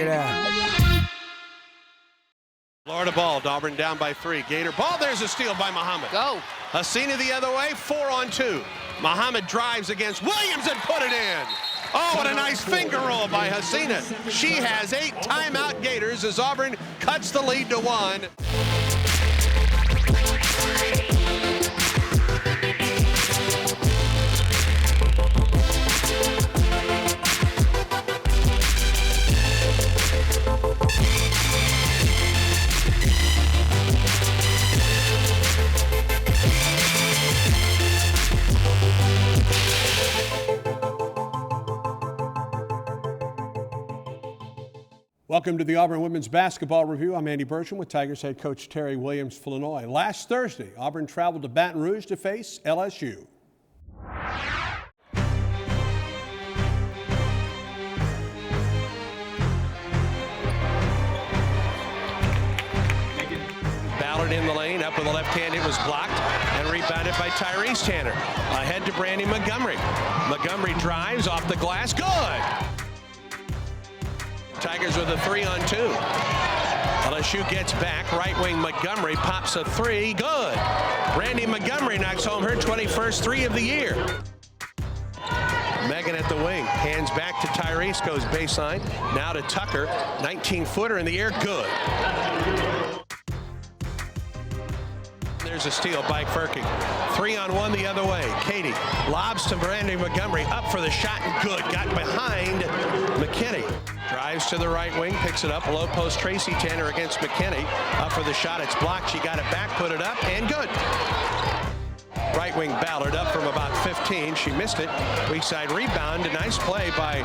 it out. Florida ball, Auburn down by 3. Gator ball, there's a steal by Muhammad. Go. Hasina the other way, 4-on-2. Muhammad drives against Williams and put it in. Oh, what a nice finger roll by Hasina. She has 8 timeout Gators as Auburn cuts the lead to 1. Welcome to the Auburn Women's Basketball Review. I'm Andy Bertram with Tigers head coach Terry Williams-Flournoy. Last Thursday, Auburn traveled to Baton Rouge to face LSU. Ballard in the lane, up with the left hand, it was blocked and rebounded by Tyrese Tanner. Ahead to Brandy Montgomery. Montgomery drives off the glass, good! Tigers with a 3-on-2. LSU gets back. Right wing Montgomery pops a 3. Good. Brandy Montgomery knocks home her 21st 3 of the year. Megan at the wing. Hands back to Tyrese. Goes baseline. Now to Tucker. 19-footer in the air. Good. There's a steal by Firking. 3-on-1 the other way. Katie lobs to Brandy Montgomery. Up for the shot and good. Got behind McKinney. Drives to the right wing, picks it up. Low post Tracy Tanner against McKinney. Up for the shot, it's blocked. She got it back, put it up, and good. Right wing Ballard up from about 15. She missed it. Weak side rebound. A nice play by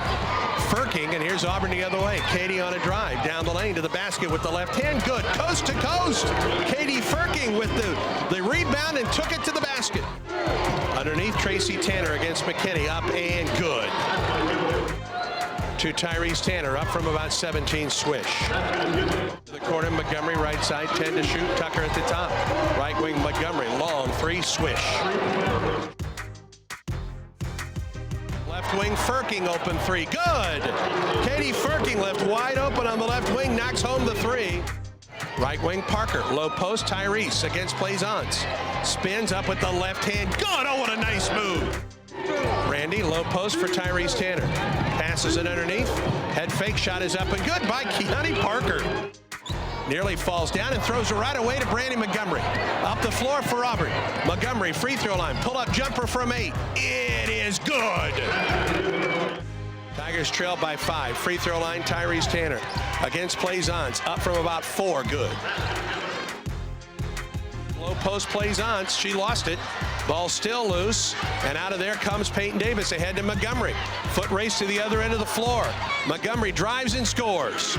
Firking, and here's Auburn the other way. Katie on a drive down the lane to the basket with the left hand. Good. Coast to coast. Katie Firking with the rebound and took it to the basket. Underneath Tracy Tanner against McKinney. Up and good. To Tyrese Tanner, up from about 17, swish. The corner, Montgomery, right side, 10 to shoot. Tucker at the top. Right wing, Montgomery, long 3, swish. Left wing, Firking, open 3, good. Katie Firking left wide open on the left wing, knocks home the 3. Right wing, Parker, low post, Tyrese against Plaisance. Spins up with the left hand, good, oh, what a nice move. Brandy, low post for Tyrese Tanner. Passes it underneath. Head fake shot is up and good by Keontae Parker. Nearly falls down and throws it right away to Brandy Montgomery. Up the floor for Auburn. Montgomery, free throw line. Pull up jumper from 8. It is good. Tigers trail by 5. Free throw line, Tyrese Tanner. Against Plaisance. Up from about 4. Good. Low post Plaisance. She lost it. Ball still loose, and out of there comes Peyton Davis ahead to Montgomery. Foot race to the other end of the floor. Montgomery drives and scores.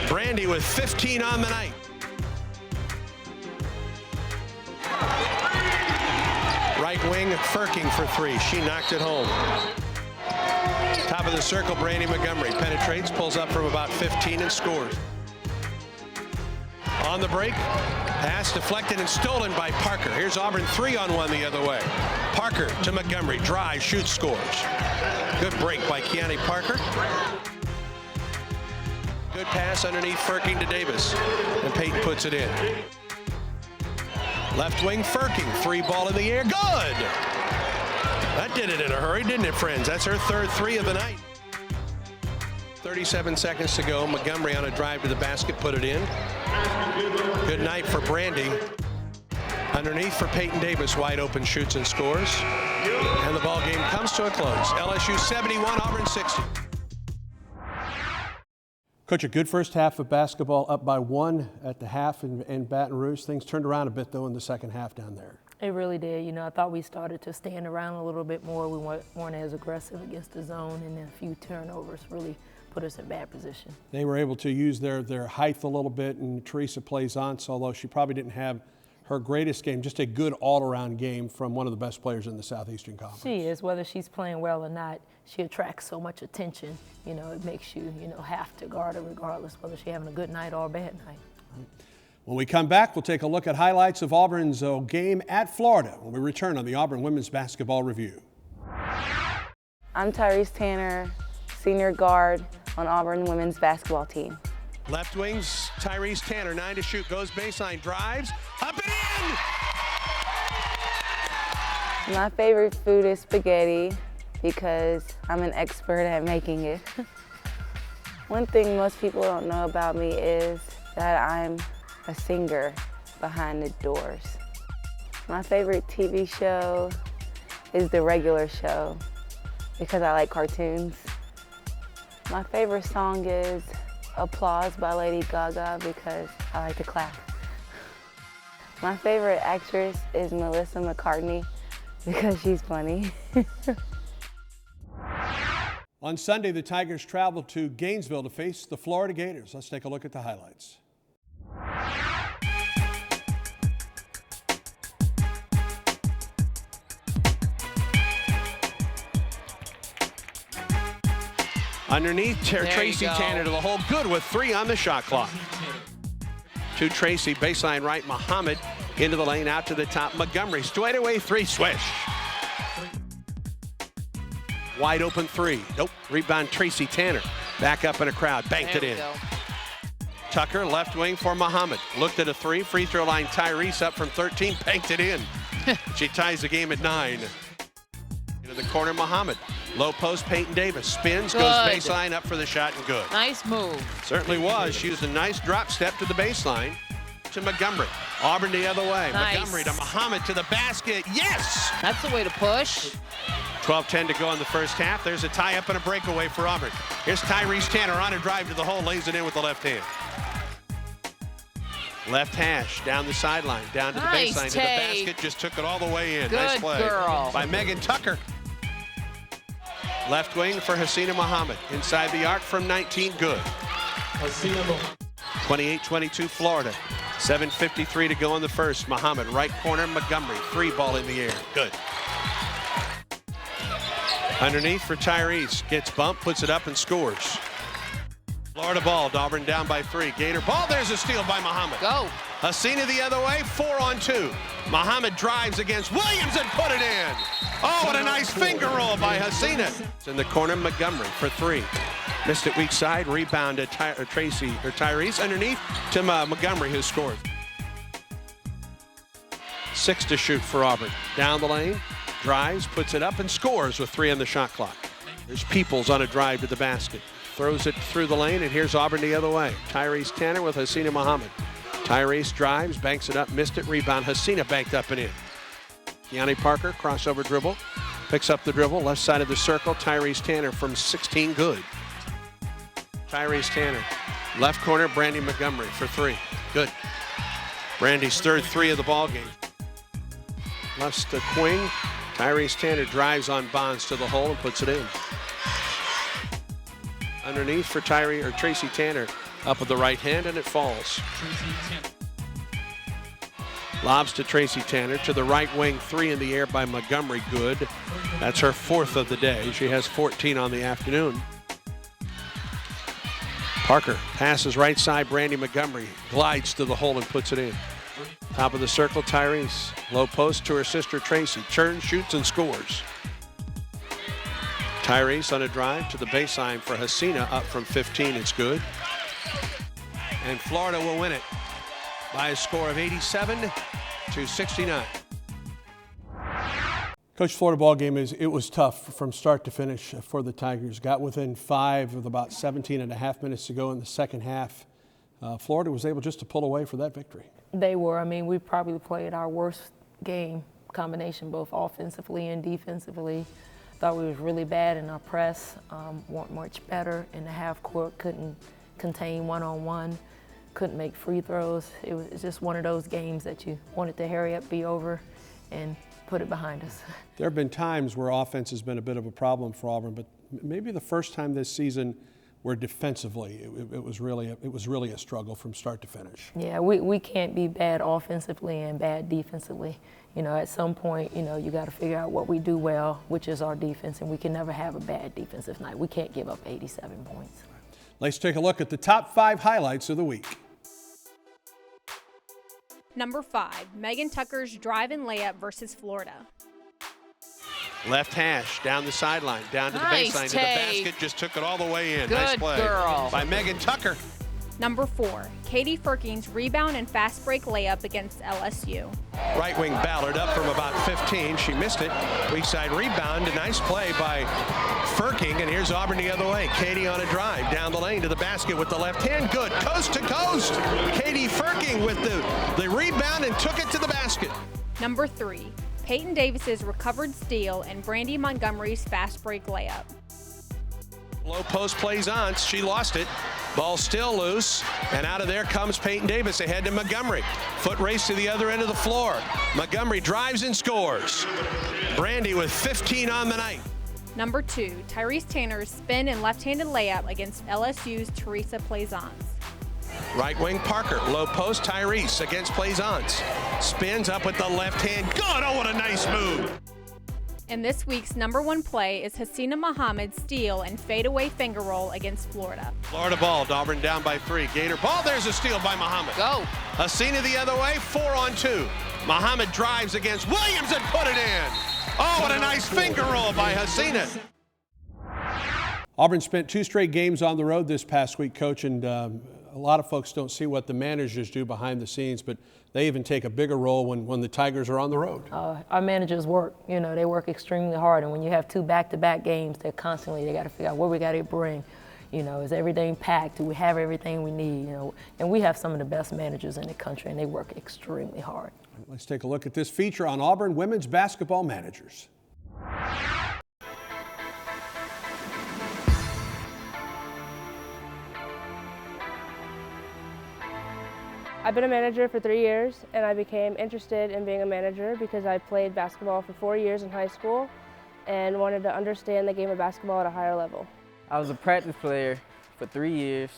Brandy with 15 on the night. Right wing, Firking for 3. She knocked it home. Top of the circle, Brandy Montgomery penetrates, pulls up from about 15 and scores. On the break, pass deflected and stolen by Parker. Here's Auburn 3-on-1 the other way. Parker to Montgomery, drives, shoots, scores. Good break by Keontae Parker. Good pass underneath Firking to Davis, and Peyton puts it in. Left wing Firking, 3 ball in the air, good! That did it in a hurry, didn't it, friends? That's her 3rd 3 of the night. 37 seconds to go. Montgomery on a drive to the basket, put it in. Good night for Brandy. Underneath for Peyton Davis, wide open, shoots and scores. And the ball game comes to a close. LSU 71, Auburn 60. Coach, a good first half of basketball, up by 1 at the half in Baton Rouge. Things turned around a bit, though, in the second half down there. It really did. You know, I thought we started to stand around a little bit more. We weren't as aggressive against the zone, and then a few turnovers really put us in bad position. They were able to use their height a little bit, and Teresa Plaisance, although she probably didn't have her greatest game, just a good all-around game from one of the best players in the Southeastern Conference. She is. Whether she's playing well or not, she attracts so much attention. You know, it makes you, have to guard her regardless whether she's having a good night or a bad night. When we come back, we'll take a look at highlights of Auburn's game at Florida when we return on the Auburn Women's Basketball Review. I'm Tyrese Tanner, senior guard on Auburn women's basketball team. Left wing's Tyrese Tanner, 9 to shoot, goes baseline, drives, up and in! My favorite food is spaghetti because I'm an expert at making it. One thing most people don't know about me is that I'm a singer behind the doors. My favorite TV show is The Regular Show because I like cartoons. My favorite song is Applause by Lady Gaga because I like to clap. My favorite actress is Melissa McCartney because she's funny. On Sunday, the Tigers traveled to Gainesville to face the Florida Gators. Let's take a look at the highlights. Underneath, Tracy Tanner to the hole. Good with 3 on the shot clock. To Tracy, baseline right, Muhammad into the lane, out to the top. Montgomery, straight away 3, swish. Wide open 3. Nope. Rebound, Tracy Tanner. Back up in a crowd. Banked it in. Tucker, left wing for Muhammad. Looked at a 3. Free throw line, Tyrese up from 13. Banked it in. She ties the game at 9. Into the corner, Muhammad. Low post, Peyton Davis. Spins, goes baseline, up for the shot, and good. Nice move. Certainly was. She used a nice drop step to the baseline. To Montgomery. Auburn the other way. Nice. Montgomery to Muhammad to the basket. Yes! That's the way to push. 12-10 to go in the first half. There's a tie-up and a breakaway for Auburn. Here's Tyrese Tanner on a drive to the hole, lays it in with the left hand. Left hash, down the sideline, down to the baseline, to the basket, just took it all the way in. Good nice play girl. by Megan Tucker. Left wing for Hasina Muhammad. Inside the arc from 19, good. 28-22 Florida. 7:53 to go in the first. Muhammad, right corner, Montgomery. 3 ball in the air, good. Underneath for Tyrese, gets bumped, puts it up and scores. Florida ball, Auburn down by 3. Gator ball, there's a steal by Muhammad. Go. Hasina the other way, 4 on 2. Muhammad drives against Williams and put it in. Oh, what a nice finger roll by Hasina. It's in the corner, Montgomery for 3. Missed it weak side, rebound to Tyrese underneath to Montgomery, who scored. 6 to shoot for Auburn. Down the lane, drives, puts it up and scores with 3 on the shot clock. There's Peoples on a drive to the basket. Throws it through the lane, and here's Auburn the other way. Tyrese Tanner with Hasina Muhammad. Tyrese drives, banks it up, missed it, rebound. Hasina banked up and in. Keani Parker, crossover dribble, picks up the dribble, left side of the circle. Tyrese Tanner from 16, good. Tyrese Tanner, left corner, Brandy Montgomery for 3, good. Brandy's third 3 of the ball game. Left to Quing, Tyrese Tanner drives on Bonds to the hole and puts it in. Underneath for Tracy Tanner, up with the right hand, and it falls. Lobs to Tracy Tanner to the right wing, 3 in the air by Montgomery, good. That's her 4th of the day. She has 14 on the afternoon. Parker passes right side, Brandy Montgomery glides to the hole and puts it in. Top of the circle, Tyrese. Low post to her sister Tracy. Turns, shoots, and scores. Tyrese on a drive to the baseline for Hasina, up from 15, it's good. And Florida will win it by a score of 87-69. Coach, Florida ball game it was tough from start to finish for the Tigers. Got within 5 with about 17 and a half minutes to go in the second half. Florida was able just to pull away for that victory. They were. I mean, we probably played our worst game combination, both offensively and defensively. Thought we was really bad in our press, weren't much better in the half court, couldn't contain one-on-one, couldn't make free throws. It was just one of those games that you wanted to hurry up, be over, and put it behind us. There have been times where offense has been a bit of a problem for Auburn, but maybe the first time this season where defensively it was really a struggle from start to finish. Yeah, we can't be bad offensively and bad defensively. You know, at some point, you know, you got to figure out what we do well, which is our defense, and we can never have a bad defensive night. We can't give up 87 points. Let's take a look at the top 5 highlights of the week. Number 5, Megan Tucker's drive and layup versus Florida. Left hash, down the sideline, down to the Nice baseline, to the take. basket, just took it all the way in. Good Nice play girl. by Megan Tucker. Number 4, Katie Ferking's rebound and fast break layup against LSU. Right wing Ballard up from about 15. She missed it. Weak side rebound. A nice play by Ferking. And here's Auburn the other way. Katie on a drive down the lane to the basket with the left hand. Good. Coast to coast. Katie Ferking with the rebound and took it to the basket. Number 3, Peyton Davis's recovered steal and Brandy Montgomery's fast break layup. Low post plays on. She lost it. Ball still loose. And out of there comes Peyton Davis ahead to Montgomery. Foot race to the other end of the floor. Montgomery drives and scores. Brandy with 15 on the night. Number 2, Tyrese Tanner's spin and left-handed layup against LSU's Teresa Plaisance. Right wing Parker, low post Tyrese against Plaisance. Spins up with the left hand. Good, oh what a nice move. And this week's number 1 play is Hasina Muhammad's steal and fadeaway finger roll against Florida. Florida ball, Auburn down by 3. Gator ball, there's a steal by Muhammad. Go. Hasina the other way, 4 on 2. Muhammad drives against Williams and put it in. Oh, what a nice finger roll by Hasina. Auburn spent 2 straight games on the road this past week, Coach, and a lot of folks don't see what the managers do behind the scenes, but they even take a bigger role when the Tigers are on the road. Our managers work, they work extremely hard, and when you have 2 back-to-back games, they got to figure out what we got to bring. Is everything packed? Do we have everything we need? And we have some of the best managers in the country, and they work extremely hard. Let's take a look at this feature on Auburn women's basketball managers. I've been a manager for 3 years, and I became interested in being a manager because I played basketball for 4 years in high school and wanted to understand the game of basketball at a higher level. I was a practice player for 3 years,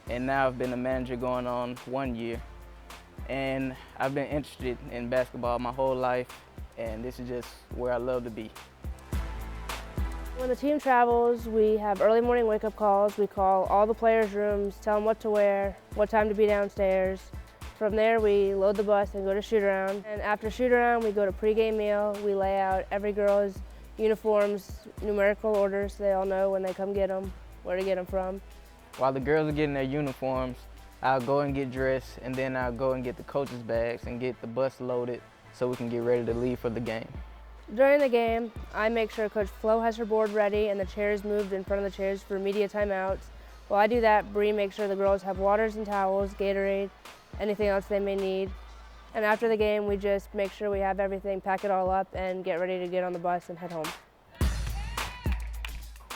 and now I've been a manager going on 1 year. And I've been interested in basketball my whole life, and this is just where I love to be. When the team travels, we have early morning wake-up calls. We call all the players' rooms, tell them what to wear, what time to be downstairs. From there, we load the bus and go to shoot-around. And after shoot-around, we go to pregame meal. We lay out every girl's uniforms, numerical orders, so they all know when they come get them, where to get them from. While the girls are getting their uniforms, I'll go and get dressed, and then I'll go and get the coaches' bags and get the bus loaded so we can get ready to leave for the game. During the game, I make sure Coach Flo has her board ready and the chairs moved in front of the chairs for media timeouts. While I do that, Bree makes sure the girls have waters and towels, Gatorade, anything else they may need. And after the game, we just make sure we have everything, pack it all up, and get ready to get on the bus and head home.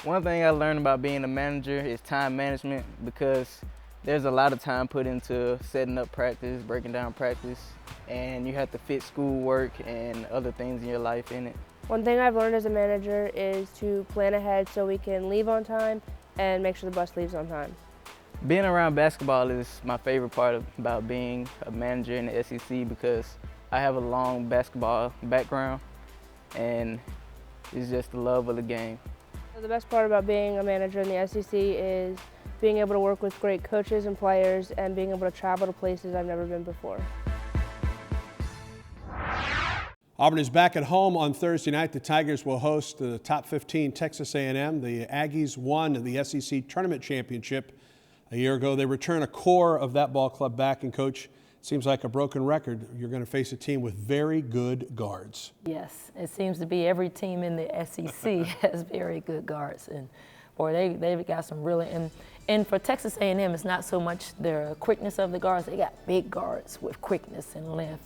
One thing I learned about being a manager is time management, because there's a lot of time put into setting up practice, breaking down practice, and you have to fit schoolwork and other things in your life in it. One thing I've learned as a manager is to plan ahead so we can leave on time and make sure the bus leaves on time. Being around basketball is my favorite part about being a manager in the SEC, because I have a long basketball background, and it's just the love of the game. The best part about being a manager in the SEC is being able to work with great coaches and players and being able to travel to places I've never been before. Auburn is back at home on Thursday night. The Tigers will host the top 15 Texas A&M. The Aggies won the SEC Tournament Championship a year ago. They return a core of that ball club back, and Coach, it seems like a broken record. You're going to face a team with very good guards. Yes, it seems to be every team in the SEC has very good guards, and boy, they've got some really. And for Texas A&M, it's not so much the quickness of the guards. They got big guards with quickness and length.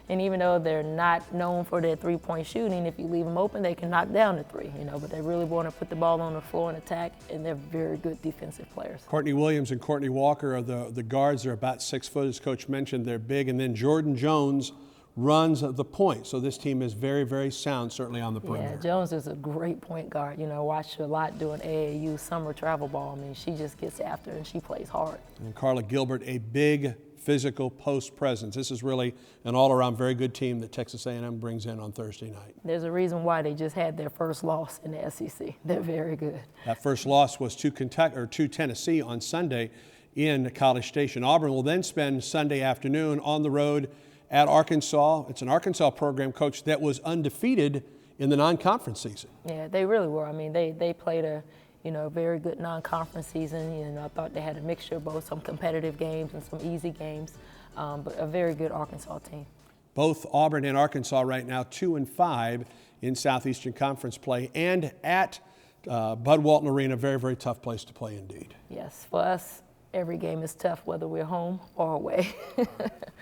And even though they're not known for their three-point shooting, if you leave them open, they can knock down the three, but they really want to put the ball on the floor and attack, and they're very good defensive players. Courtney Williams and Courtney Walker are the guards. They're about 6 foot, as Coach mentioned. They're big. And then Jordan Jones runs the point. So this team is very, very sound, certainly on the perimeter. Yeah, Jones is a great point guard. Watched her a lot doing AAU summer travel ball. She just gets after it, and she plays hard. And Carla Gilbert, a big physical post presence. This is really an all-around very good team that Texas A&M brings in on Thursday night. There's a reason why they just had their first loss in the SEC. They're very good. That first loss was to Tennessee on Sunday in College Station. Auburn will then spend Sunday afternoon on the road at Arkansas. It's an Arkansas program, Coach, that was undefeated in the non-conference season. Yeah, they really were. I mean, they played a very good non-conference season. I thought they had a mixture of both some competitive games and some easy games, but a very good Arkansas team. Both Auburn and Arkansas right now 2-5 in Southeastern Conference play, and at Bud Walton Arena, very, very tough place to play indeed. Yes, for us, every game is tough, whether we're home or away.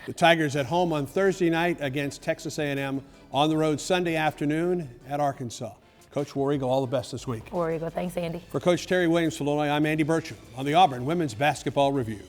The Tigers at home on Thursday night against Texas A&M, on the road Sunday afternoon at Arkansas. Coach War Eagle, all the best this week. War Eagle, thanks, Andy. For Coach Terry Williams-Filoni, I'm Andy Burcham on the Auburn Women's Basketball Review.